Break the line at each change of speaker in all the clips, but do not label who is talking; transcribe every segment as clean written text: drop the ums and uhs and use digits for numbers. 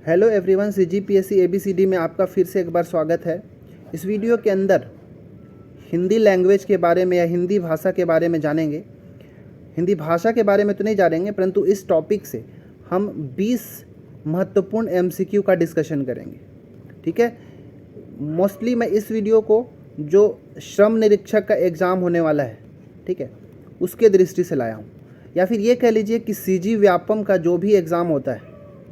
Hello everyone, CGPSC ABCD में आपका फिर से एक बार स्वागत है। इस वीडियो के अंदर हिंदी लैंग्वेज के बारे में या हिंदी भाषा के बारे में जानेंगे। हिंदी भाषा के बारे में तो नहीं जानेंगे, परंतु इस टॉपिक से हम 20 महत्वपूर्ण एमसीक्यू का डिस्कशन करेंगे। ठीक है, मोस्टली मैं इस वीडियो को जो श्रम निरीक्षक का एग्ज़ाम होने वाला है, ठीक है, उसके दृष्टि से लाया हूँ। या फिर ये कह लीजिए कि सीजी व्यापम का जो भी एग्ज़ाम होता है,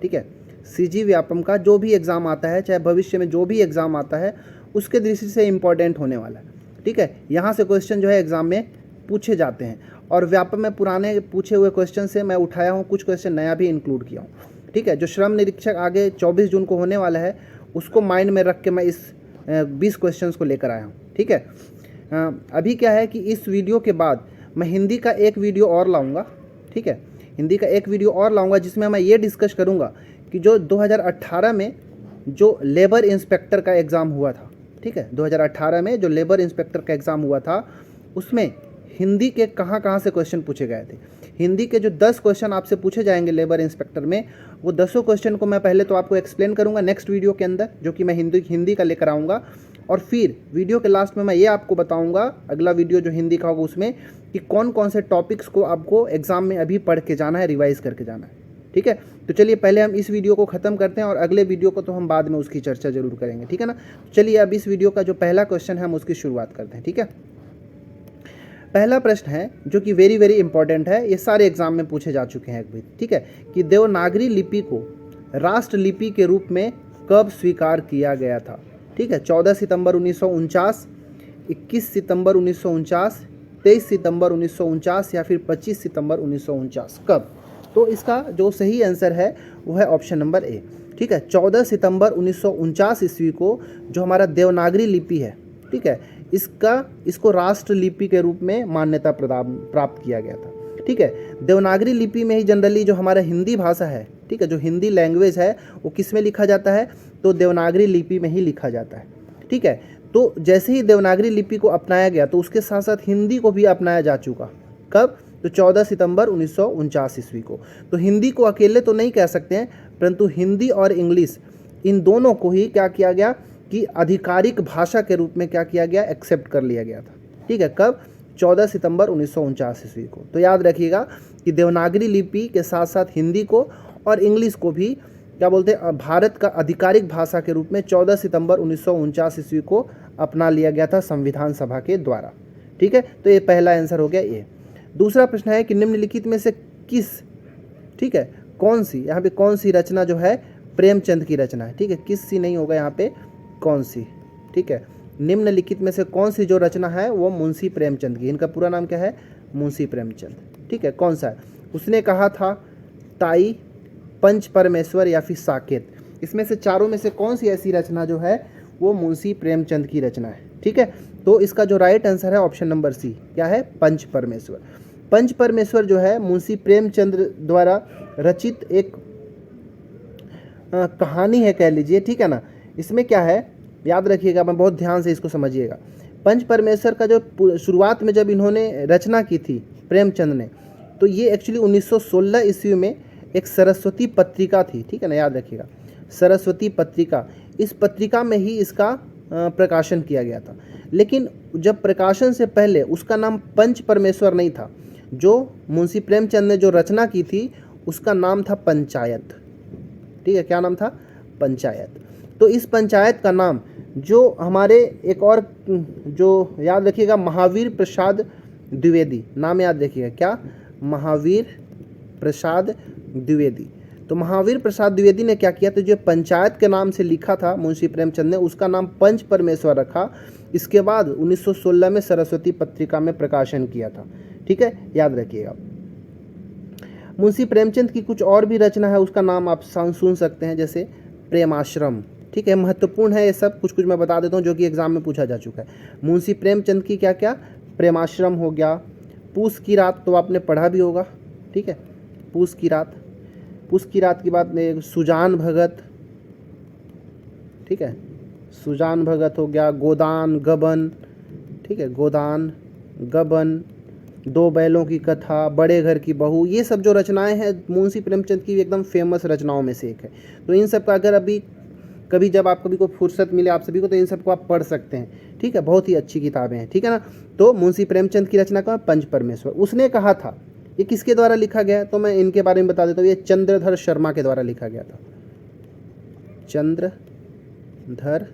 ठीक है, सीजी व्यापम का जो भी एग्ज़ाम आता है, चाहे भविष्य में जो भी एग्ज़ाम आता है, उसके दृष्टि से इम्पॉर्टेंट होने वाला है। ठीक है, यहाँ से क्वेश्चन जो है एग्ज़ाम में पूछे जाते हैं और व्यापम में पुराने पूछे हुए क्वेश्चन से मैं उठाया हूँ, कुछ क्वेश्चन नया भी इंक्लूड किया हूँ। ठीक है, जो श्रम निरीक्षक आगे 24 जून को होने वाला है, उसको माइंड में रख के मैं इस 20 क्वेश्चन को लेकर आया हूँ। ठीक है, अभी क्या है कि इस वीडियो के बाद मैं हिंदी का एक वीडियो और लाऊँगा। ठीक है, हिंदी का एक वीडियो और लाऊँगा जिसमें मैं ये डिस्कस करूँगा कि जो 2018 में जो लेबर इंस्पेक्टर का एग्ज़ाम हुआ था, ठीक है, 2018 में जो लेबर इंस्पेक्टर का एग्ज़ाम हुआ था, उसमें हिंदी के कहाँ कहाँ से क्वेश्चन पूछे गए थे। हिंदी के जो 10 क्वेश्चन आपसे पूछे जाएंगे लेबर इंस्पेक्टर में, वो 10 क्वेश्चन को मैं पहले तो आपको एक्सप्लेन करूँगा नेक्स्ट वीडियो के अंदर, जो कि मैं हिंदी का लेकर आऊँगा। और फिर वीडियो के लास्ट में मैं ये आपको बताऊँगा, अगला वीडियो जो हिंदी का होगा उसमें, कि कौन कौन से टॉपिक्स को आपको एग्ज़ाम में अभी पढ़ के जाना है, रिवाइज़ करके जाना है। ठीक है, तो चलिए पहले हम इस वीडियो को ख़त्म करते हैं और अगले वीडियो को तो हम बाद में उसकी चर्चा जरूर करेंगे। ठीक है ना, चलिए अब इस वीडियो का जो पहला क्वेश्चन है हम उसकी शुरुआत करते हैं। ठीक है, पहला प्रश्न है जो कि वेरी वेरी इंपॉर्टेंट है, ये सारे एग्जाम में पूछे जा चुके हैं एक भी। ठीक है, कि देवनागरी लिपि को राष्ट्र लिपि के रूप में कब स्वीकार किया गया था। ठीक है, 14 सितंबर 1949, 21 सितंबर 1949, 23 सितंबर 1949 या फिर 25 सितंबर 1949, कब? तो इसका जो सही आंसर है वो है ऑप्शन नंबर ए। ठीक है, 14 सितंबर 1949 ईस्वी को जो हमारा देवनागरी लिपि है, ठीक है, इसको राष्ट्र लिपि के रूप में मान्यता प्राप्त किया गया था। ठीक है, देवनागरी लिपि में ही जनरली जो हमारा हिंदी भाषा है, ठीक है, जो हिंदी लैंग्वेज है, वो किस में लिखा जाता है? तो देवनागरी लिपि में ही लिखा जाता है। ठीक है, तो जैसे ही देवनागरी लिपि को अपनाया गया तो उसके साथ साथ हिंदी को भी अपनाया जा चुका। कब? तो 14 सितंबर 1949 ईस्वी को। तो हिंदी को अकेले तो नहीं कह सकते हैं, परंतु हिंदी और इंग्लिश इन दोनों को ही क्या किया गया कि आधिकारिक भाषा के रूप में क्या किया गया? एक्सेप्ट कर लिया गया था। ठीक है, कब? 14 सितंबर 1949 ईस्वी को। तो याद रखिएगा कि देवनागरी लिपि के साथ साथ हिंदी को और इंग्लिश को भी क्या बोलते हैं, भारत का आधिकारिक भाषा के रूप में 14 सितंबर 1949 ईस्वी को अपना लिया गया था संविधान सभा के द्वारा। ठीक है, तो ये पहला आंसर हो गया ये। दूसरा प्रश्न है कि निम्नलिखित में से किस, ठीक है, कौन सी, यहाँ पे कौन सी रचना जो है प्रेमचंद की रचना है। ठीक है, किस सी नहीं होगा यहाँ पे, कौन सी। ठीक है, निम्नलिखित में से कौन सी जो रचना है वो मुंशी प्रेमचंद की। इनका पूरा नाम क्या है? मुंशी प्रेमचंद। ठीक है, कौन सा है? उसने कहा था, ताई, पंच परमेश्वर या फिर साकेत। इसमें से चारों में से कौन सी ऐसी रचना जो है वो मुंशी प्रेमचंद की रचना है। ठीक है, तो इसका जो राइट आंसर है ऑप्शन नंबर सी, क्या है? पंच परमेश्वर। पंच परमेश्वर जो है मुंशी प्रेमचंद द्वारा रचित एक कहानी है कह लीजिए। ठीक है ना, इसमें क्या है याद रखिएगा, मैं बहुत ध्यान से इसको समझिएगा। पंच परमेश्वर का जो शुरुआत में जब इन्होंने रचना की थी प्रेमचंद ने, तो ये एक्चुअली 1916 ईस्वी में एक सरस्वती पत्रिका थी। ठीक है ना, याद रखिएगा, सरस्वती पत्रिका। इस पत्रिका में ही इसका प्रकाशन किया गया था। लेकिन जब प्रकाशन से पहले उसका नाम पंच परमेश्वर नहीं था। जो मुंशी प्रेमचंद ने जो रचना की थी उसका नाम था पंचायत। ठीक है, क्या नाम था? पंचायत। तो इस पंचायत का नाम जो हमारे एक और जो याद रखिएगा, महावीर प्रसाद द्विवेदी, नाम याद रखिएगा, क्या? महावीर प्रसाद द्विवेदी। तो महावीर प्रसाद द्विवेदी ने क्या किया? तो जो पंचायत के नाम से लिखा था मुंशी प्रेमचंद ने, उसका नाम पंच परमेश्वर रखा। इसके बाद 1916 में सरस्वती पत्रिका में प्रकाशन किया था। ठीक है, याद रखिएगा। मुंशी प्रेमचंद की कुछ और भी रचना है, उसका नाम आप सुन सकते हैं, जैसे प्रेमाश्रम। ठीक है, महत्वपूर्ण है ये सब, कुछ कुछ मैं बता देता हूँ जो कि एग्जाम में पूछा जा चुका है। मुंशी प्रेमचंद की क्या क्या? प्रेमाश्रम हो गया, पूस की रात तो आपने पढ़ा भी होगा। ठीक है, पूस की रात। पूस की रात की बात में सुजान भगत, ठीक है, सुजान भगत हो गया, गोदान गबन। ठीक है, गोदान गबन, दो बैलों की कथा, बड़े घर की बहू, ये सब जो रचनाएं हैं मुंशी प्रेमचंद की एकदम फेमस रचनाओं में से एक है। तो इन सब का अगर अभी कभी जब आप कभी को फुर्सत मिले आप सभी को, तो इन सबको आप पढ़ सकते हैं, ठीक है। बहुत ही अच्छी किताबें हैं, ठीक है ना। तो मुंशी प्रेमचंद की रचना का पंच परमेश्वर, उसने कहा था, ये किसके द्वारा लिखा गया है, तो मैं इनके बारे में बता देता हूँ। ये चंद्रधर शर्मा के द्वारा लिखा गया था, चंद्रधर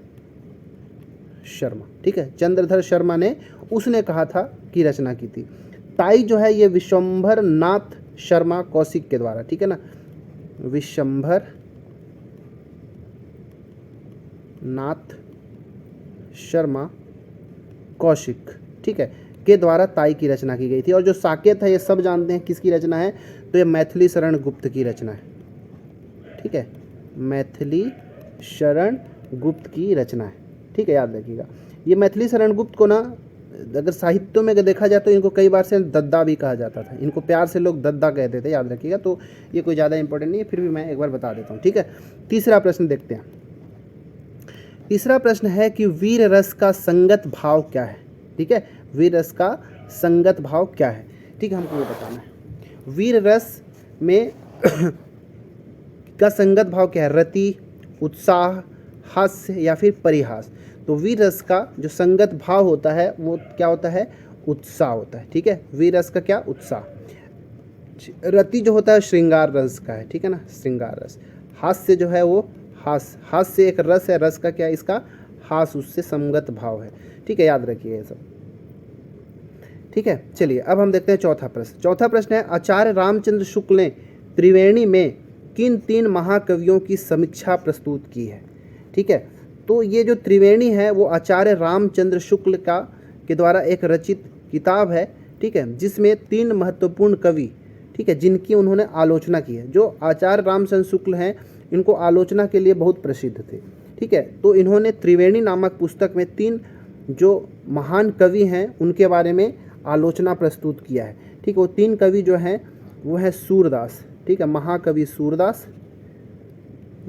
शर्मा, ठीक है। चंद्रधर शर्मा ने, उसने कहा था की रचना की थी। ताई जो है ये विश्वंभर नाथ शर्मा कौशिक के द्वारा, ठीक है ना, विश्वंभर नाथ शर्मा कौशिक, ठीक है, के द्वारा ताई की रचना की गई थी। और जो साकेत है ये सब जानते हैं किसकी रचना है, तो ये मैथिली शरण गुप्त की रचना है, ठीक है, मैथिली शरण गुप्त की रचना है, ठीक है, याद रखिएगा। ये मैथिली शरण गुप्त को ना अगर साहित्यों में देखा जाए तो इनको कई बार से दद्दा भी कहा जाता था, इनको प्यार से लोग दद्दा कहते थे, याद रखिएगा। तो ये कोई ज़्यादा इंपॉर्टेंट नहीं है, फिर भी मैं एक बार बता देता हूँ, ठीक है। तीसरा प्रश्न देखते हैं। तीसरा प्रश्न है कि वीर रस का संगत भाव क्या है, ठीक है, वीर रस का संगत भाव क्या है, ठीक है, हमको ये बताना है। वीर रस में का संगत भाव क्या है, रति, उत्साह, हास्य या फिर परिहास। तो वीर रस का जो संगत भाव होता है वो क्या होता है, उत्साह होता है, ठीक है। वीर रस का क्या, उत्साह। रति जो होता है श्रृंगार रस का है, ठीक है ना, श्रृंगार रस। हास्य जो है वो हास्य एक रस है, रस का क्या है, इसका हास, उससे संगत भाव है, ठीक है, याद रखिए ये सब, ठीक है। चलिए अब हम देखते हैं चौथा प्रश्न। चौथा प्रश्न है, आचार्य रामचंद्र शुक्ल ने त्रिवेणी में किन 3 महाकवियों की समीक्षा प्रस्तुत की है, ठीक है। तो ये जो त्रिवेणी है वो आचार्य रामचंद्र शुक्ल का के द्वारा एक रचित किताब है, ठीक है, जिसमें 3 महत्वपूर्ण कवि, ठीक है, जिनकी उन्होंने आलोचना की है। जो आचार्य रामचंद्र शुक्ल हैं इनको आलोचना के लिए बहुत प्रसिद्ध थे, ठीक है। तो इन्होंने त्रिवेणी नामक पुस्तक में 3 जो महान कवि हैं उनके बारे में आलोचना प्रस्तुत किया है, ठीक है। वो 3 कवि जो हैं वो है सूरदास, ठीक है, महाकवि सूरदास,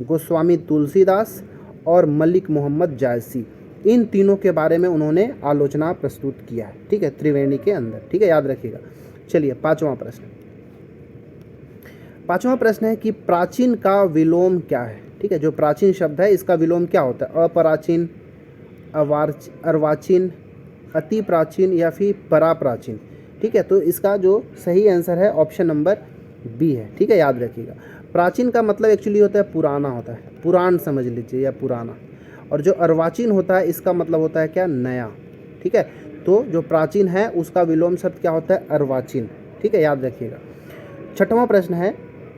गोस्वामी तुलसीदास और मलिक मोहम्मद जायसी। इन तीनों के बारे में उन्होंने आलोचना प्रस्तुत किया है, ठीक है, त्रिवेणी के अंदर, ठीक है, याद रखिएगा। चलिए पांचवा प्रश्न। पांचवा प्रश्न है कि प्राचीन का विलोम क्या है, ठीक है। जो प्राचीन शब्द है इसका विलोम क्या होता है, अपराचीन, अर्वाचीन, अति प्राचीन या फिर पराप्राचीन, ठीक है। तो इसका जो सही आंसर है ऑप्शन नंबर बी है, ठीक है, याद रखिएगा। प्राचीन का मतलब एक्चुअली होता है पुराना होता है, पुराण समझ लीजिए या पुराना। और जो अर्वाचीन होता है इसका मतलब होता है क्या, नया, ठीक है। तो जो प्राचीन है उसका विलोम शब्द क्या होता है, अर्वाचीन, ठीक है, याद रखिएगा। छठवां प्रश्न है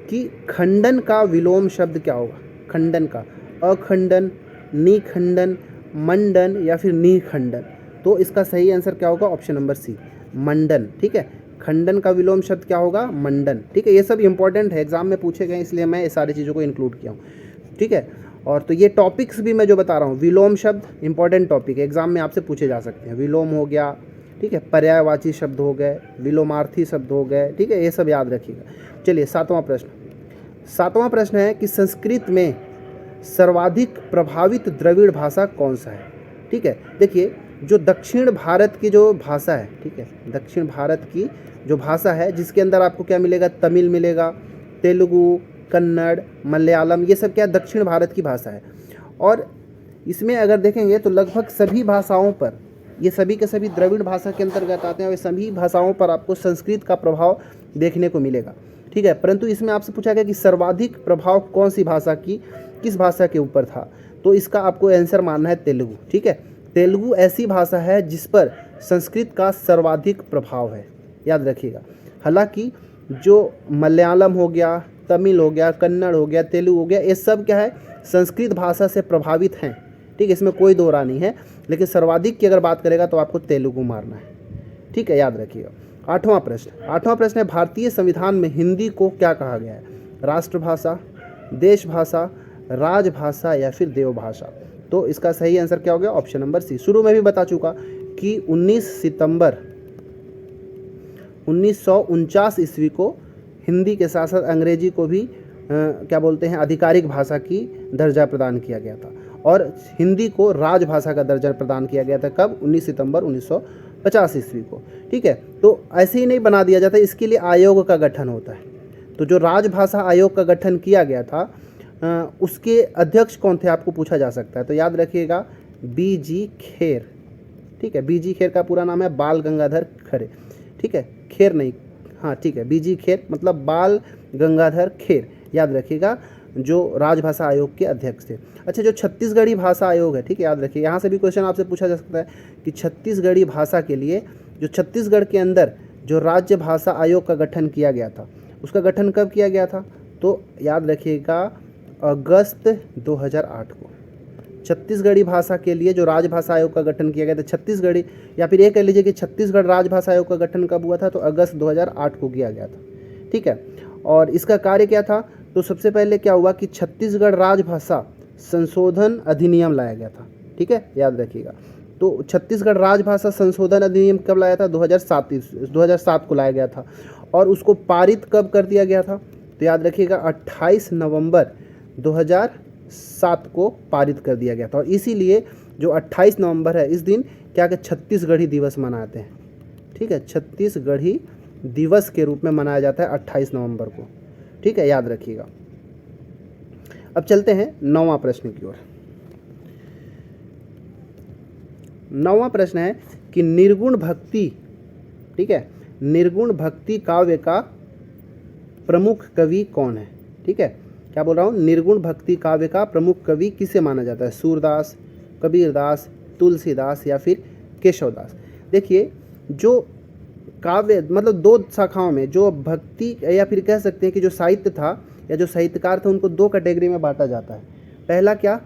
कि खंडन का विलोम शब्द क्या होगा, खंडन का, अखंडन, निखंडन, मंडन या फिर निखंडन। तो इसका सही आंसर क्या होगा, ऑप्शन नंबर सी, मंडन, ठीक है। खंडन का विलोम शब्द क्या होगा, मंडन, ठीक है। ये सब इंपॉर्टेंट है, एग्जाम में पूछे गए इसलिए मैं ये सारी चीज़ों को इंक्लूड किया हूँ, ठीक है। और तो ये टॉपिक्स भी मैं जो बता रहा हूँ, विलोम शब्द इंपॉर्टेंट टॉपिक है, एग्जाम में आपसे पूछे जा सकते हैं। विलोम हो गया, ठीक है, पर्यायवाची शब्द हो गए, विलोमार्थी शब्द हो गए, ठीक है, ये सब याद रखिएगा। चलिए सातवां प्रश्न। सातवां प्रश्न है कि संस्कृत में सर्वाधिक प्रभावित द्रविड़ भाषा कौन सा है, ठीक है। देखिए जो दक्षिण भारत की जो भाषा है, ठीक है, दक्षिण भारत की जो भाषा है जिसके अंदर आपको क्या मिलेगा, तमिल मिलेगा, तेलुगु, कन्नड़, मलयालम, ये सब क्या दक्षिण भारत की भाषा है। और इसमें अगर देखेंगे तो लगभग सभी भाषाओं पर, ये सभी के सभी द्रविड़ भाषा के अंतर्गत आते हैं और सभी भाषाओं पर आपको संस्कृत का प्रभाव देखने को मिलेगा, ठीक है। परंतु इसमें आपसे पूछा गया कि सर्वाधिक प्रभाव कौन सी भाषा की, किस भाषा के ऊपर था, तो इसका आपको आंसर मानना है तेलुगु, ठीक है। तेलुगु ऐसी भाषा है जिस पर संस्कृत का सर्वाधिक प्रभाव है, याद रखिएगा। हालांकि जो मलयालम हो गया, तमिल हो गया, कन्नड़ हो गया, तेलुगु हो गया, ये सब क्या है, संस्कृत भाषा से प्रभावित हैं, ठीक है, इसमें कोई दो राय नहीं है। लेकिन सर्वाधिक की अगर बात करेगा तो आपको तेलुगु मारना है, ठीक है, याद रखिएगा। आठवां प्रश्न है भारतीय संविधान में हिंदी को क्या कहा गया है, राष्ट्रभाषा, देशभाषा, राजभाषा या फिर देवभाषा। तो इसका सही आंसर क्या हो गया, ऑप्शन नंबर सी। शुरू में भी बता चुका कि 19 सितंबर 1949 ईस्वी को हिंदी के साथ साथ अंग्रेजी को भी क्या बोलते हैं, आधिकारिक भाषा की दर्जा प्रदान किया गया था। और हिंदी को राजभाषा का दर्जा प्रदान किया गया था कब, 19 सितंबर 50 ईस्वी को। ठीक है, तो ऐसे ही नहीं बना दिया जाता, इसके लिए आयोग का गठन होता है। तो जो राजभाषा आयोग का गठन किया गया था उसके अध्यक्ष कौन थे आपको पूछा जा सकता है, तो याद रखिएगा BG खेर। ठीक है, BG खेर का पूरा नाम है बाल गंगाधर खरे। ठीक है, खेर नहीं, हाँ ठीक है, BG खेर मतलब बाल गंगाधर खेर, याद रखिएगा, जो राजभाषा आयोग के अध्यक्ष थे। अच्छा, जो छत्तीसगढ़ी भाषा आयोग है, ठीक है, याद रखिए, यहाँ से भी क्वेश्चन आपसे पूछा जा सकता है कि छत्तीसगढ़ी भाषा के लिए जो छत्तीसगढ़ के अंदर जो राज्य भाषा आयोग का गठन किया गया था, उसका गठन कब किया गया था, तो याद रखिएगा अगस्त 2008 को। छत्तीसगढ़ी भाषा के लिए जो राजभाषा आयोग का गठन किया गया था, छत्तीसगढ़ी, या फिर ये कह लीजिए कि छत्तीसगढ़ राजभाषा आयोग का गठन कब हुआ था, तो अगस्त 2008 को किया गया था। ठीक है, और इसका कार्य क्या था, तो सबसे पहले क्या हुआ कि छत्तीसगढ़ राजभाषा संशोधन अधिनियम लाया गया था। ठीक है, याद रखिएगा, तो छत्तीसगढ़ राजभाषा संशोधन अधिनियम कब लाया था, 2007 को लाया गया था। और उसको पारित कब कर दिया गया था, तो याद रखिएगा 28 नवंबर 2007 को पारित कर दिया गया था। और इसीलिए जो 28 नवंबर है, इस दिन क्या कि छत्तीसगढ़ी दिवस मनाते हैं। ठीक है, छत्तीसगढ़ी दिवस के रूप में मनाया जाता है 28 नवंबर को। ठीक है, याद रखिएगा। अब चलते हैं 9वां प्रश्न की ओर। 9वां प्रश्न है कि निर्गुण भक्ति, ठीक है, निर्गुण भक्ति काव्य का प्रमुख कवि कौन है। ठीक है, क्या बोल रहा हूँ, निर्गुण भक्ति काव्य का प्रमुख कवि किसे माना जाता है, सूरदास, कबीरदास, तुलसीदास या फिर केशवदास। देखिए, जो काव्य मतलब दो शाखाओं में जो भक्ति या फिर कह सकते हैं कि जो साहित्य था या जो साहित्यकार थे, उनको दो कैटेगरी में बांटा जाता है। पहला क्या,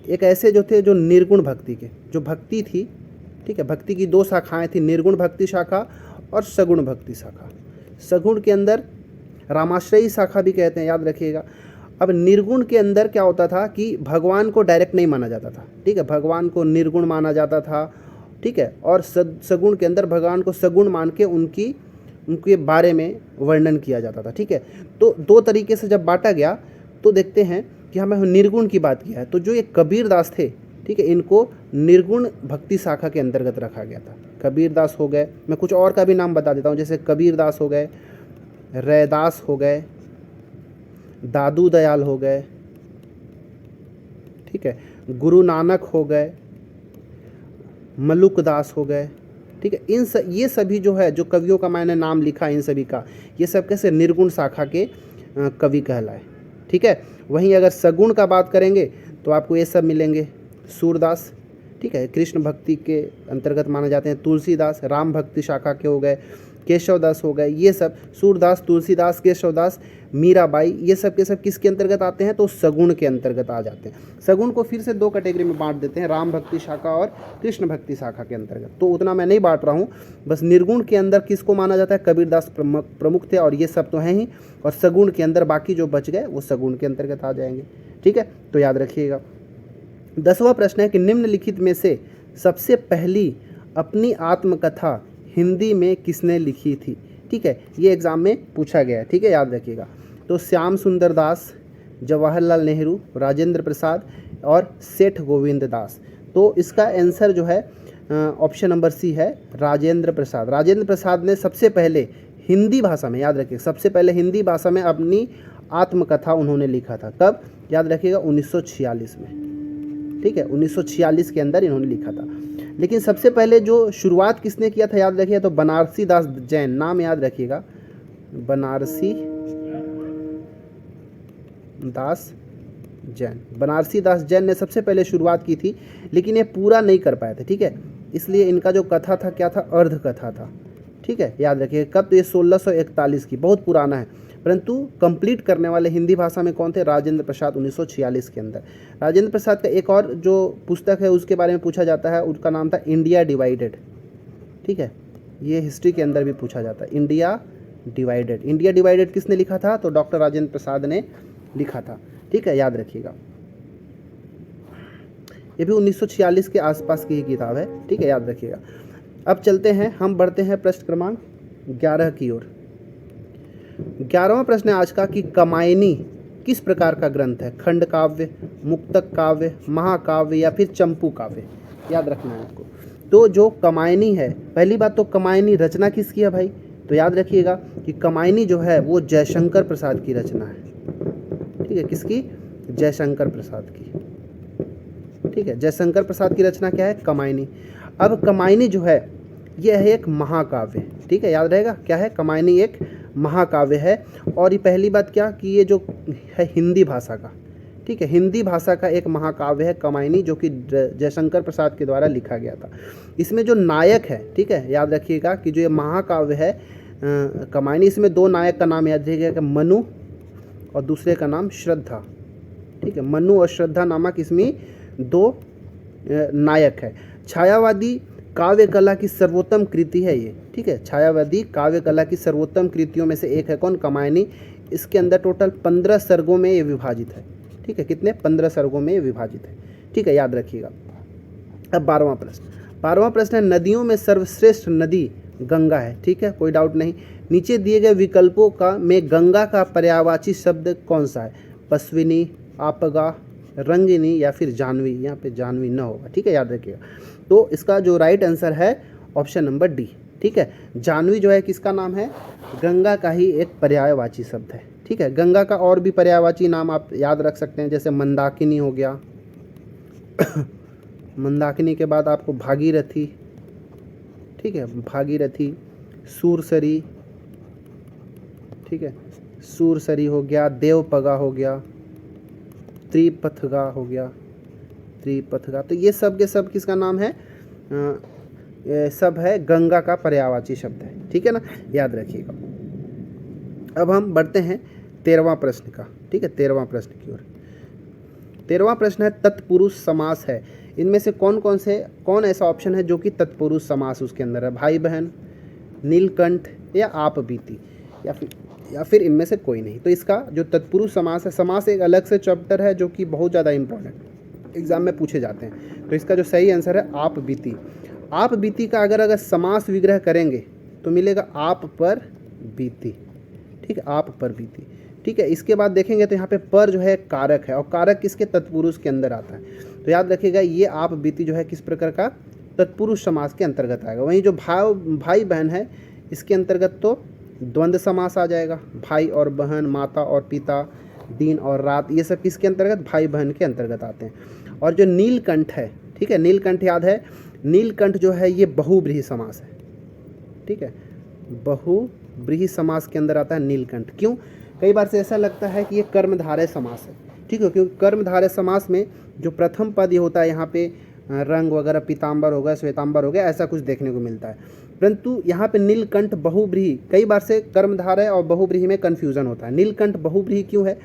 एक ऐसे जो थे जो निर्गुण भक्ति के, जो भक्ति थी, ठीक है, भक्ति की दो शाखाएं थी, निर्गुण भक्ति शाखा और सगुण भक्ति शाखा। सगुण के अंदर रामाश्रयी शाखा भी कहते हैं, याद रखिएगा। अब निर्गुण के अंदर क्या होता था कि भगवान को डायरेक्ट नहीं माना जाता था। ठीक है, भगवान को निर्गुण माना जाता था। ठीक है, और सगुण के अंदर भगवान को सगुण मान के उनके बारे में वर्णन किया जाता था। ठीक है, तो दो तरीके से जब बांटा गया तो देखते हैं कि हमें निर्गुण की बात किया है, तो जो ये कबीरदास थे, ठीक है, इनको निर्गुण भक्ति शाखा के अंतर्गत रखा गया था। कबीरदास हो गए, मैं कुछ और का भी नाम बता देता हूँ, जैसे कबीरदास हो गए, रैदास हो गए, दादू दयाल हो गए, ठीक है, गुरु नानक हो गए, मलुकदास हो गए। ठीक है, ये सभी जो है, जो कवियों का मैंने नाम लिखा इन सभी का, ये सब कैसे निर्गुण शाखा के कवि कहलाए। ठीक है, वहीं अगर सगुण का बात करेंगे तो आपको ये सब मिलेंगे, सूरदास, ठीक है, कृष्ण भक्ति के अंतर्गत माने जाते हैं, तुलसीदास राम भक्ति शाखा के हो गए, केशवदास हो गए, ये सब सूरदास, तुलसीदास, केशवदास, मीराबाई, ये सब के सब किसके अंतर्गत आते हैं, तो सगुण के अंतर्गत आ जाते हैं। सगुण को फिर से दो कैटेगरी में बांट देते हैं, राम भक्ति शाखा और कृष्ण भक्ति शाखा के अंतर्गत। तो उतना मैं नहीं बांट रहा हूँ, बस निर्गुण के अंदर किसको माना जाता है, कबीरदास प्रमुख थे, और ये सब तो हैं ही, और सगुण के अंदर बाकी जो बच गए वो सगुण के अंतर्गत आ जाएंगे। ठीक है, तो याद रखिएगा। 10वां प्रश्न है कि निम्नलिखित में से सबसे पहली अपनी आत्मकथा हिंदी में किसने लिखी थी। ठीक है, ये एग्जाम में पूछा गया है। ठीक है, याद रखिएगा। तो श्याम सुंदर दास, जवाहरलाल नेहरू, राजेंद्र प्रसाद और सेठ गोविंद दास। तो इसका आंसर जो है ऑप्शन नंबर सी है, राजेंद्र प्रसाद। राजेंद्र प्रसाद ने सबसे पहले हिंदी भाषा में, याद रखिए, सबसे पहले हिंदी भाषा में अपनी आत्मकथा उन्होंने लिखा था। कब, याद रखिएगा, 1946 में। ठीक है, 1946 के अंदर इन्होंने लिखा था। लेकिन सबसे पहले जो शुरुआत किसने किया था, याद रखिए, तो बनारसी दास जैन, नाम याद रखिएगा, बनारसी दास जैन। बनारसी दास जैन ने सबसे पहले शुरुआत की थी, लेकिन ये पूरा नहीं कर पाए थे। ठीक है, इसलिए इनका जो कथा था क्या था, अर्ध कथा था। ठीक है, याद रखिए, कब, तो ये 1641 की, बहुत पुराना है, परंतु कंप्लीट करने वाले हिंदी भाषा में कौन थे, राजेंद्र प्रसाद, 1946 के अंदर। राजेंद्र प्रसाद का एक और जो पुस्तक है उसके बारे में पूछा जाता है, उसका नाम था इंडिया डिवाइडेड। ठीक है, ये हिस्ट्री के अंदर भी पूछा जाता है, इंडिया डिवाइडेड। इंडिया डिवाइडेड किसने लिखा था, तो डॉक्टर राजेंद्र प्रसाद ने लिखा था। ठीक है, याद रखिएगा, ये भी 1946 के आसपास की ही किताब है। ठीक है, याद रखिएगा। अब चलते हैं, हम बढ़ते हैं प्रश्न क्रमांक 11 की ओर। 11वां प्रश्न है आज का कि कमायनी किस प्रकार का ग्रंथ है, खंड काव्य, मुक्तक काव्य, महाकाव्य या फिर चंपू काव्य। याद रखना है आपको। तो जो कमायनी है, पहली बात तो कमायनी रचना किसकी है भाई, तो याद रखिएगा कि कमायनी जो है वो जयशंकर प्रसाद की रचना है। ठीक है, किसकी, जयशंकर प्रसाद की। ठीक है, जयशंकर प्रसाद की रचना क्या है, कमायनी। अब कमायनी जो है यह है एक महाकाव्य। ठीक है, याद रहेगा क्या है, कमायनी एक महाकाव्य है। और ये पहली बात क्या कि ये जो है हिंदी भाषा का, ठीक है, हिंदी भाषा का एक महाकाव्य है कमायनी, जो कि जयशंकर प्रसाद के द्वारा लिखा गया था। इसमें जो नायक है, ठीक है, याद रखिएगा कि जो ये महाकाव्य है कमायनी, इसमें दो नायक का नाम याद रखिएगा, मनु और दूसरे का नाम श्रद्धा। ठीक है, मनु और श्रद्धा नामक इसमें दो नायक है। छायावादी काव्य कला की सर्वोत्तम कृति है ये। ठीक है, छायावादी काव्य कला की सर्वोत्तम कृतियों में से एक है कौन, कमायनी। इसके अंदर टोटल 15 सर्गों में ये विभाजित है। ठीक है, कितने, 15 सर्गों में ये विभाजित है। ठीक है, याद रखिएगा। अब 12वां प्रश्न है, नदियों में सर्वश्रेष्ठ नदी गंगा है। ठीक है, कोई डाउट नहीं। नीचे दिए गए विकल्पों का में गंगा का पर्यायवाची शब्द कौन सा है, पश्विनी, आपगा, रंगिनी या फिर जानवी। यहाँ पे जानवी न होगा। ठीक है, याद रखिएगा। तो इसका जो राइट आंसर है ऑप्शन नंबर डी। ठीक है, जानवी जो है किसका नाम है, गंगा का ही एक पर्यायवाची शब्द है। ठीक है, गंगा का और भी पर्यायवाची नाम आप याद रख सकते हैं, जैसे मंदाकिनी हो गया मंदाकिनी के बाद आपको भागीरथी, ठीक है, भागीरथी, सूरसरी, ठीक है, सूरसरी हो गया, देवपगा हो गया, त्रिपथगा हो गया, त्रिपथगा। तो ये सब के सब किसका नाम है, ये सब है गंगा का पर्यायवाची शब्द है। ठीक है ना, याद रखिएगा। अब हम बढ़ते हैं 13वां प्रश्न का। ठीक है, 13वां प्रश्न की ओर। 13वां प्रश्न है, तत्पुरुष समास है। इनमें से कौन ऐसा ऑप्शन है जो कि तत्पुरुष समास उसके अंदर है, भाई बहन, नीलकंठ या आप बीती, या फिर इनमें से कोई नहीं। तो इसका जो तत्पुरुष समास है, समास एक अलग से चैप्टर है जो कि बहुत ज़्यादा इंपॉर्टेंट एग्जाम में पूछे जाते हैं। तो इसका जो सही आंसर है आप बीती। आप बीती का अगर समास विग्रह करेंगे तो मिलेगा आप पर बीती। ठीक है, आप पर बीती। ठीक है, इसके बाद देखेंगे तो यहाँ पे पर जो है कारक है, और कारक किसके, तत्पुरुष के अंदर आता है। तो याद रखिएगा ये आप बीती जो है किस प्रकार का, तत्पुरुष समास के अंतर्गत आएगा। वहीं जो भाई बहन है इसके अंतर्गत तो द्वंद्व समास आ जाएगा, भाई और बहन, माता और पिता, दिन और रात, ये सब किसके अंतर्गत, भाई बहन के अंतर्गत आते हैं। और जो नीलकंठ है, ठीक है, नीलकंठ याद है, नीलकंठ जो है ये बहुब्रीहि समास है। ठीक है, बहुब्रीहि समास के अंदर आता है नीलकंठ। क्यों, कई बार से ऐसा लगता है कि ये कर्मधारय समास है। ठीक है, क्योंकि कर्मधारय समास में जो प्रथम पद ये होता है, यहाँ पे रंग वगैरह, पीताम्बर हो गया, श्वेताम्बर हो गया, ऐसा कुछ देखने को मिलता है। परंतु यहाँ पे नीलकंठ बहुब्रीहि, कई बार से कर्मधारय और बहुब्रीहि में कन्फ्यूज़न होता है। नीलकंठ बहुब्रीहि क्यों है,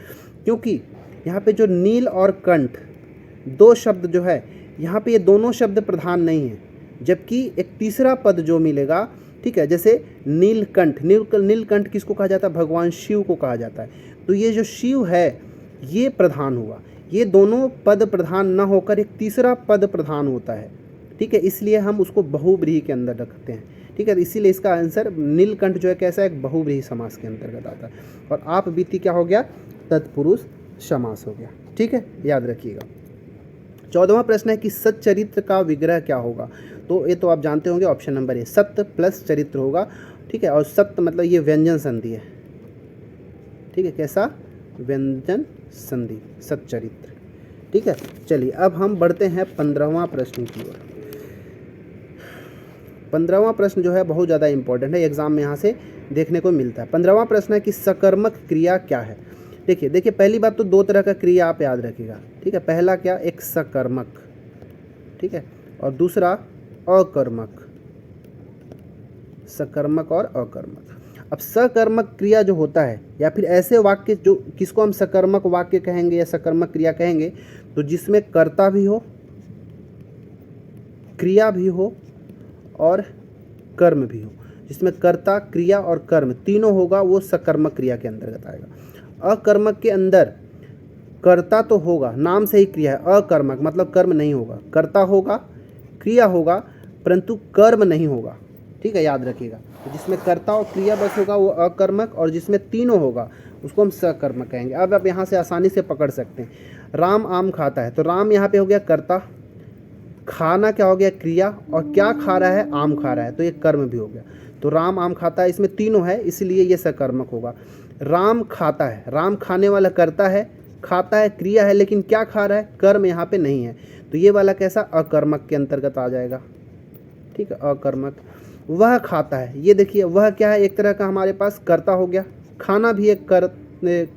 क्योंकि यहाँ पे जो नील और कंठ दो शब्द जो है, यहाँ पे ये दोनों शब्द प्रधान नहीं है, जबकि एक तीसरा पद जो मिलेगा, ठीक है, जैसे नीलकंठ, नीलकंठ किसको कहा जाता है, भगवान शिव को कहा जाता है। तो ये जो शिव है ये प्रधान हुआ, ये दोनों पद प्रधान न होकर एक तीसरा पद प्रधान होता है। ठीक है, इसलिए हम उसको बहुब्रीहि के अंदर रखते हैं। ठीक है, इसीलिए इसका आंसर नीलकंठ जो है कैसा है, एक बहुब्रीहि समास के अंतर्गत आता है। और आप बीती क्या हो गया, तत्पुरुष समास हो गया। ठीक है, याद रखिएगा। 14वां प्रश्न है कि सच्चरित्र का विग्रह क्या होगा। तो ये तो आप जानते होंगे, ऑप्शन नंबर ए, सत्य प्लस चरित्र होगा। ठीक है, और सत्य मतलब ये व्यंजन संधि है। ठीक है, कैसा, व्यंजन संधि, सच्चरित्र। ठीक है, चलिए अब हम बढ़ते हैं 15वां प्रश्न की ओर। 15वां प्रश्न जो है बहुत ज़्यादा इंपॉर्टेंट है, एग्जाम में यहाँ से देखने को मिलता है। 15वां प्रश्न है कि सकर्मक क्रिया क्या है। देखिए पहली बात तो दो तरह का क्रिया आप याद रखिएगा। ठीक है, पहला क्या, एक सकर्मक, ठीक है, और दूसरा अकर्मक, सकर्मक और अकर्मक। अब सकर्मक क्रिया जो होता है, या फिर ऐसे वाक्य जो किसको हम सकर्मक वाक्य कहेंगे या सकर्मक क्रिया कहेंगे, तो जिसमें कर्ता भी हो, क्रिया भी हो और कर्म भी हो। जिसमें कर्ता, क्रिया और कर्म तीनों होगा वो सकर्मक क्रिया के अंतर्गत आएगा। अकर्मक के अंदर कर्ता तो होगा, नाम से ही क्रिया है। अकर्मक मतलब कर्म नहीं होगा, कर्ता होगा, क्रिया होगा, परंतु कर्म नहीं होगा। ठीक है, याद रखिएगा। तो जिसमें कर्ता और क्रिया बस होगा वो अकर्मक, और जिसमें तीनों होगा उसको हम सकर्मक कहेंगे। अब आप यहाँ से आसानी से पकड़ सकते हैं। राम आम खाता है, तो राम यहाँ पे हो गया कर्ता, खाना क्या हो गया, क्रिया, और क्या खा रहा है, आम खा रहा है, तो ये कर्म भी हो गया। तो राम आम खाता है, इसमें तीनों है, इसलिए ये सकर्मक होगा। राम खाता है, राम खाने वाला करता है, खाता है, क्रिया है, लेकिन क्या खा रहा है, कर्म यहाँ पे नहीं है, तो ये वाला कैसा, अकर्मक के अंतर्गत आ जाएगा। ठीक है, अकर्मक। वह खाता है, ये देखिए वह क्या है, एक तरह का हमारे पास कर्ता हो गया, खाना भी एक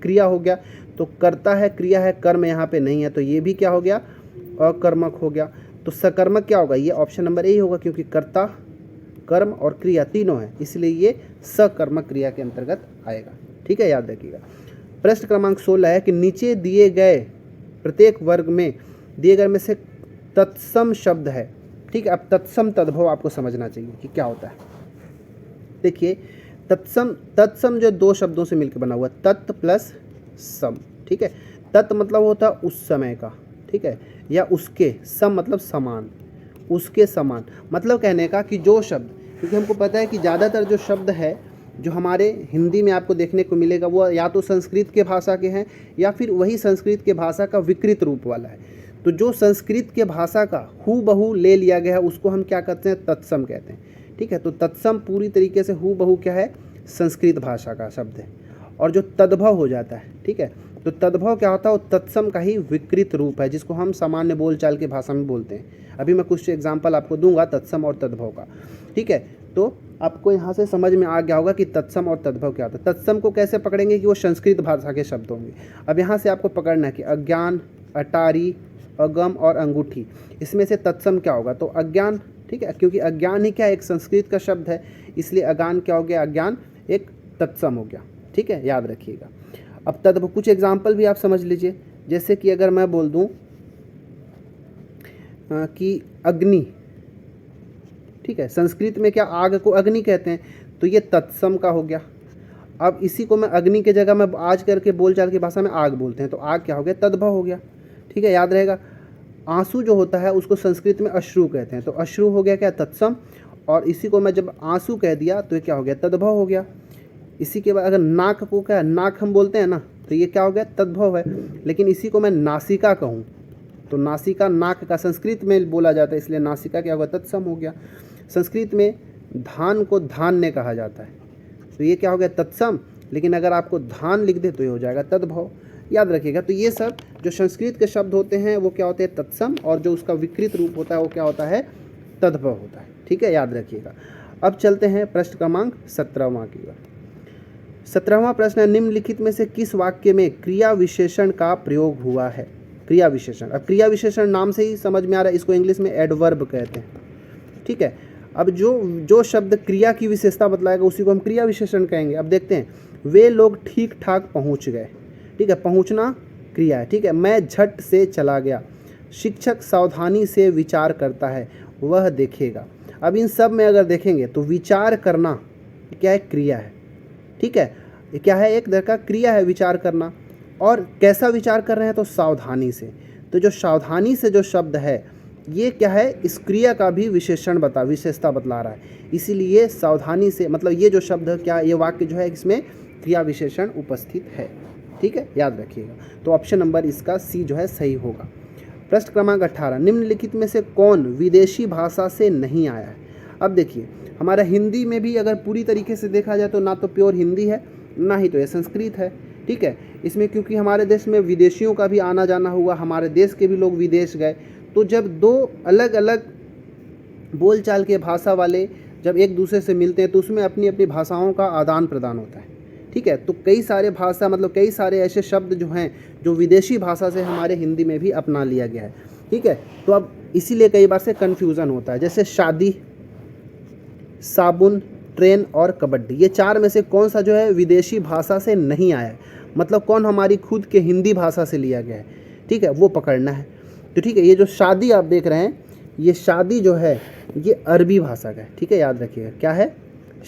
क्रिया हो गया, तो करता है, क्रिया है, कर्म यहाँ पे नहीं है, तो ये भी क्या हो गया, अकर्मक हो गया। तो सकर्मक क्या होगा, ये ऑप्शन नंबर ए ही होगा, क्योंकि कर्ता, कर्म और क्रिया तीनों है, इसलिए ये सकर्मक क्रिया के अंतर्गत आएगा। ठीक है, याद रखिएगा। प्रश्न क्रमांक 16 है कि नीचे दिए गए प्रत्येक वर्ग में दिए गए में से तत्सम शब्द है। ठीक है, अब तत्सम तद्भव आपको समझना चाहिए कि क्या होता है। देखिए तत्सम जो दो शब्दों से मिलकर बना हुआ, तत् प्लस सम। ठीक है, तत् मतलब होता है उस समय का, ठीक है, या उसके, सम मतलब समान, उसके समान, मतलब कहने का कि जो शब्द, क्योंकि हमको पता है कि ज़्यादातर जो शब्द है जो हमारे हिंदी में आपको देखने को मिलेगा वो या तो संस्कृत के भाषा के हैं या फिर वही संस्कृत के भाषा का विकृत रूप वाला है। तो जो संस्कृत के भाषा का हूबहू ले लिया गया है उसको हम क्या कहते हैं, तत्सम कहते हैं। ठीक है, तो तत्सम पूरी तरीके से हूबहू क्या है, संस्कृत भाषा का शब्द है। और जो तद्भव हो जाता है, ठीक है, तो तद्भव क्या होता है, वो तत्सम का ही विकृत रूप है, जिसको हम सामान्य बोलचाल की भाषा में बोलते हैं। अभी मैं कुछ एग्जाम्पल आपको दूंगा तत्सम और तद्भव का। ठीक है, तो आपको यहाँ से समझ में आ गया होगा कि तत्सम और तद्भव क्या होता है। तत्सम को कैसे पकड़ेंगे कि वो संस्कृत भाषा के शब्द होंगे। अब यहाँ से आपको पकड़ना है कि अज्ञान, अटारी, अगम और अंगूठी, इसमें से तत्सम क्या होगा, तो अज्ञान। ठीक है, क्योंकि अज्ञान ही क्या एक संस्कृत का शब्द है, इसलिए अज्ञान क्या हो गया, अज्ञान एक तत्सम हो गया। ठीक है, याद रखिएगा। अब तद्भव कुछ एग्जाम्पल भी आप समझ लीजिए, जैसे कि अगर मैं बोल दूं कि अग्नि, ठीक है, संस्कृत में क्या आग को अग्नि कहते हैं, तो ये तत्सम का हो गया। अब इसी को मैं अग्नि के जगह में आज करके बोलचाल की भाषा में आग बोलते हैं, तो आग क्या हो गया, तद्भव हो गया। ठीक है, याद रहेगा। आंसू जो होता है उसको संस्कृत में अश्रु कहते हैं, तो अश्रु हो गया क्या, तत्सम, और इसी को मैं जब आंसू कह दिया तो ये क्या हो गया, तद्भव हो गया। इसी के बाद अगर नाक को क्या, नाक हम बोलते हैं ना, तो ये क्या हो गया, तद्भव है। लेकिन इसी को मैं नासिका कहूँ तो नासिका नाक का संस्कृत में बोला जाता है, इसलिए नासिका क्या होगा, तत्सम हो गया। संस्कृत में धान को धान्य कहा जाता है, तो ये क्या हो गया, तत्सम, लेकिन अगर आपको धान लिख दे तो ये हो जाएगा तद्भव। याद रखिएगा। तो ये सब जो संस्कृत के शब्द होते हैं वो क्या होते हैं, तत्सम, और जो उसका विकृत रूप होता है वो क्या होता है, तद्भव होता है। ठीक है, याद रखिएगा। अब चलते हैं प्रश्न क्रमांक 17वां की ओर। 17वां प्रश्न है, निम्नलिखित में से किस वाक्य में क्रिया विशेषण का प्रयोग हुआ है। क्रिया विशेषण, अब क्रिया विशेषण नाम से ही समझ में आ रहा है, इसको इंग्लिश में एडवर्ब कहते हैं। ठीक है, अब जो शब्द क्रिया की विशेषता बतलाएगा उसी को हम क्रिया विशेषण कहेंगे। अब देखते हैं, वे लोग ठीक ठाक पहुंच गए। ठीक है, पहुंचना क्रिया है। ठीक है, मैं झट से चला गया, शिक्षक सावधानी से विचार करता है, वह देखेगा। अब इन सब में अगर देखेंगे तो विचार करना क्या है, क्रिया है। ठीक है, ये क्या है, एक तरह का क्रिया है विचार करना। और कैसा विचार कर रहे हैं, तो सावधानी से। तो जो सावधानी से जो शब्द है ये क्या है, इस क्रिया का भी विशेषता बतला रहा है, इसीलिए सावधानी से, मतलब ये जो शब्द क्या, ये वाक्य जो है इसमें क्रिया विशेषण उपस्थित है। ठीक है, याद रखिएगा। तो ऑप्शन नंबर इसका सी जो है सही होगा। प्रश्न क्रमांक 18, निम्नलिखित में से कौन विदेशी भाषा से नहीं आया है। अब देखिए, हमारा हिंदी में भी अगर पूरी तरीके से देखा जाए तो ना तो प्योर हिंदी है, ना ही तो ये संस्कृत है। ठीक है, इसमें क्योंकि हमारे देश में विदेशियों का भी आना जाना हुआ, हमारे देश के भी लोग विदेश गए, तो जब दो अलग अलग बोलचाल के भाषा वाले जब एक दूसरे से मिलते हैं तो उसमें अपनी अपनी भाषाओं का आदान प्रदान होता है। ठीक है, तो कई सारे भाषा, मतलब कई सारे ऐसे शब्द जो हैं जो विदेशी भाषा से हमारे हिंदी में भी अपना लिया गया है। ठीक है, तो अब इसीलिए कई बार से कन्फ्यूज़न होता है, जैसे शादी, साबुन, ट्रेन और कबड्डी, ये चार में से कौन सा जो है विदेशी भाषा से नहीं आया है, मतलब कौन हमारी खुद के हिंदी भाषा से लिया गया है। ठीक है, वो पकड़ना है। तो ठीक है, ये जो शादी आप देख रहे हैं, ये शादी जो है ये अरबी भाषा का है। ठीक है, याद रखिएगा, क्या है,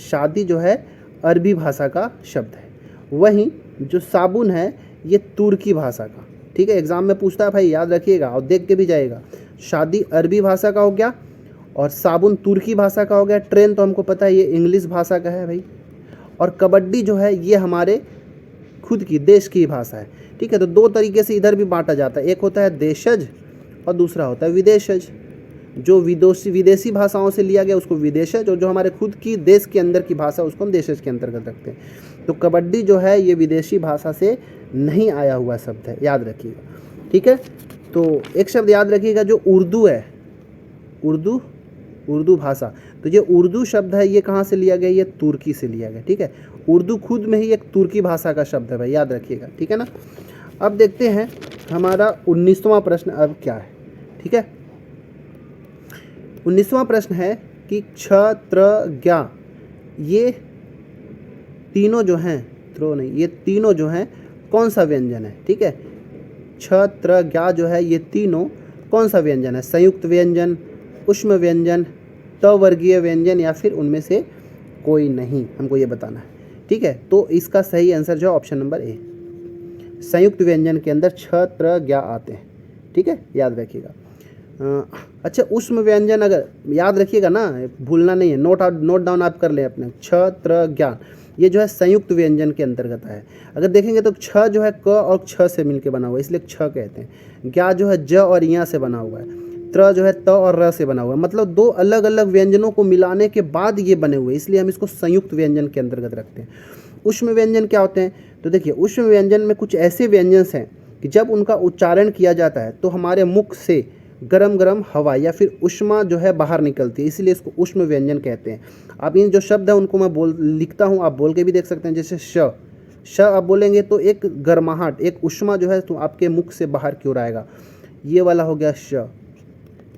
शादी जो है अरबी भाषा का शब्द है। वहीं जो साबुन है ये तुर्की भाषा का। ठीक है, एग्जाम में पूछता है भाई, याद रखिएगा और देख के भी जाएगा। शादी अरबी भाषा का हो गया और साबुन तुर्की भाषा का हो गया। ट्रेन तो हमको पता है ये इंग्लिश भाषा का है भाई। और कबड्डी जो है ये हमारे खुद की देश की भाषा है। ठीक है, तो दो तरीके से इधर भी बांटा जाता है, एक होता है देशज और दूसरा होता है विदेशज। जो विदेशी भाषाओं से लिया गया उसको विदेशज, और जो हमारे खुद की देश के अंदर की भाषा उसको हम देशज के अंतर्गत रखते हैं। तो कबड्डी जो है ये विदेशी भाषा से नहीं आया हुआ शब्द है, याद रखिएगा। ठीक है, तो एक शब्द याद रखिएगा जो उर्दू है, उर्दू भाषा, तो ये उर्दू शब्द है ये कहाँ से लिया गया, ये तुर्की से लिया गया। ठीक है, उर्दू खुद में ही एक तुर्की भाषा का शब्द है भाई, याद रखिएगा। ठीक है ना। अब देखते हैं हमारा 19वां प्रश्न अब क्या है। ठीक है, 19वां प्रश्न है कि क्ष त्र ज्ञ ये तीनों जो हैं, ये तीनों जो हैं कौन सा व्यंजन है। ठीक है, क्ष त्र ज्ञ जो है ये तीनों कौन सा व्यंजन है, संयुक्त व्यंजन, उष्म व्यंजन, तवर्गीय व्यंजन, या फिर उनमें से कोई नहीं, हमको ये बताना है। ठीक है, तो इसका सही आंसर जो ऑप्शन नंबर ए, संयुक्त व्यंजन के अंदर क्ष त्र ज्ञ आते हैं। ठीक है, याद रखिएगा। अच्छा, उष्म व्यंजन अगर याद रखिएगा ना, भूलना नहीं है, नोट डाउन आप कर लें अपने, क्ष त्र ज्ञ ये जो है संयुक्त व्यंजन के अंतर्गत है। अगर देखेंगे तो क्ष जो है क और क्ष से मिलकर बना हुआ है, इसलिए क्ष कहते हैं। ज्ञ जो है ज और य से बना हुआ है, त्र जो है त और र से बना हुआ है, मतलब दो अलग अलग व्यंजनों को मिलाने के बाद ये बने हुए, इसलिए हम इसको संयुक्त व्यंजन के अंतर्गत रखते हैं। उष्म व्यंजन क्या होते हैं, तो देखिए उष्म व्यंजन में कुछ ऐसे व्यंजन हैं कि जब उनका उच्चारण किया जाता है तो हमारे मुख से गरम गरम हवा या फिर उष्मा जो है बाहर निकलती है, इसीलिए इसको उष्म व्यंजन कहते हैं। अब इन जो शब्द है उनको मैं लिखता हूँ, आप बोल के भी देख सकते हैं। जैसे श आप बोलेंगे तो एक गर्माहट, एक उष्मा जो है तो आपके मुख से बाहर की ओर आएगा। ये वाला हो गया श,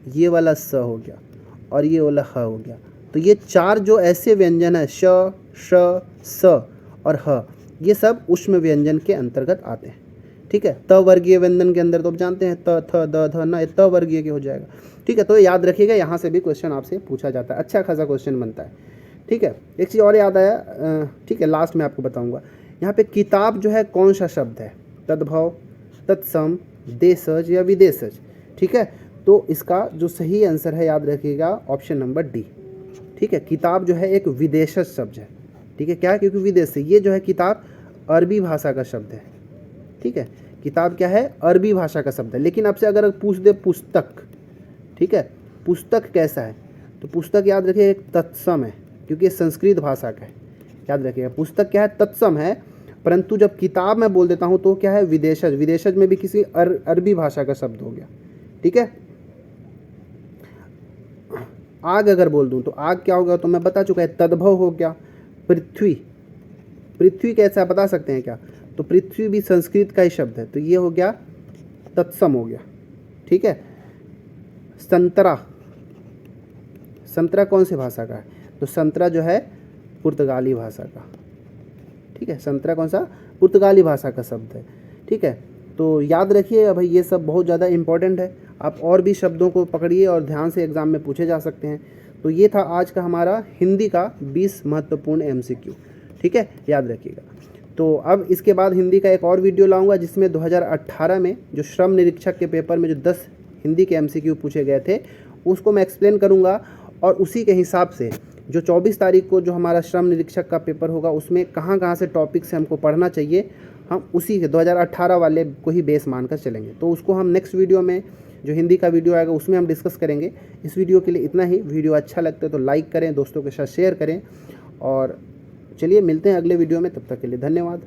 ये वाला स हो गया, और ये वाला ह हो गया। तो ये चार जो ऐसे व्यंजन है श, श, स और ह, ये सब उष्म व्यंजन के अंतर्गत आते हैं। ठीक है, त वर्गीय व्यंजन के अंदर तो आप जानते हैं त, थ, द, ध, न, त वर्गीय के हो जाएगा। ठीक है, तो याद रखिएगा, यहाँ से भी क्वेश्चन आपसे पूछा जाता है, अच्छा खासा क्वेश्चन बनता है। ठीक है, एक चीज़ और याद आया, ठीक है लास्ट में आपको बताऊँगा। यहाँ पे किताब जो है कौन सा शब्द है, तद्भव, तत्सम, देशज या विदेशज। ठीक है, तो इसका जो सही आंसर है याद रखिएगा ऑप्शन नंबर डी। ठीक है, किताब जो है एक विदेशज शब्द है। ठीक है, क्या है, क्योंकि विदेश से, ये जो है किताब अरबी भाषा का शब्द है। ठीक है, किताब क्या है, अरबी भाषा का शब्द है। लेकिन आपसे अगर पूछ दे पुस्तक, ठीक है, पुस्तक कैसा है, तो पुस्तक याद रखिए एक तत्सम है, क्योंकि ये संस्कृत भाषा का है। याद रखिएगा, पुस्तक क्या है, तत्सम है। परंतु जब किताब मैं बोल देता हूँ तो क्या है, विदेशज, विदेशज में भी किसी अरबी भाषा का शब्द हो गया। ठीक है, आग अगर बोल दूं तो आग क्या होगा, तो मैं बता चुका है, तद्भव हो गया। पृथ्वी, पृथ्वी कैसा बता सकते हैं क्या, तो पृथ्वी भी संस्कृत का ही शब्द है, तो ये हो गया तत्सम हो गया। ठीक है, संतरा, संतरा कौन सी भाषा का है, तो संतरा जो है पुर्तगाली भाषा का। ठीक है, संतरा कौन सा, पुर्तगाली भाषा का शब्द है। ठीक है, तो याद रखिए भाई, ये सब बहुत ज़्यादा इंपॉर्टेंट है। आप और भी शब्दों को पकड़िए और ध्यान से एग्ज़ाम में पूछे जा सकते हैं। तो ये था आज का हमारा हिंदी का 20 महत्वपूर्ण MCQ। ठीक है, याद रखिएगा। तो अब इसके बाद हिंदी का एक और वीडियो लाऊंगा जिसमें 2018 में जो श्रम निरीक्षक के पेपर में जो 10 हिंदी के MCQ पूछे गए थे उसको मैं एक्सप्लेन करूंगा, और उसी के हिसाब से जो 24 तारीख को जो हमारा श्रम निरीक्षक का पेपर होगा उसमें कहाँ से टॉपिक से हमको पढ़ना चाहिए, हम उसी के 2018 वाले को ही बेस मानकर चलेंगे। तो उसको हम नेक्स्ट वीडियो में, जो हिंदी का वीडियो आएगा उसमें हम डिस्कस करेंगे। इस वीडियो के लिए इतना ही। वीडियो अच्छा लगता है तो लाइक करें, दोस्तों के साथ शेयर करें, और चलिए मिलते हैं अगले वीडियो में। तब तक के लिए धन्यवाद।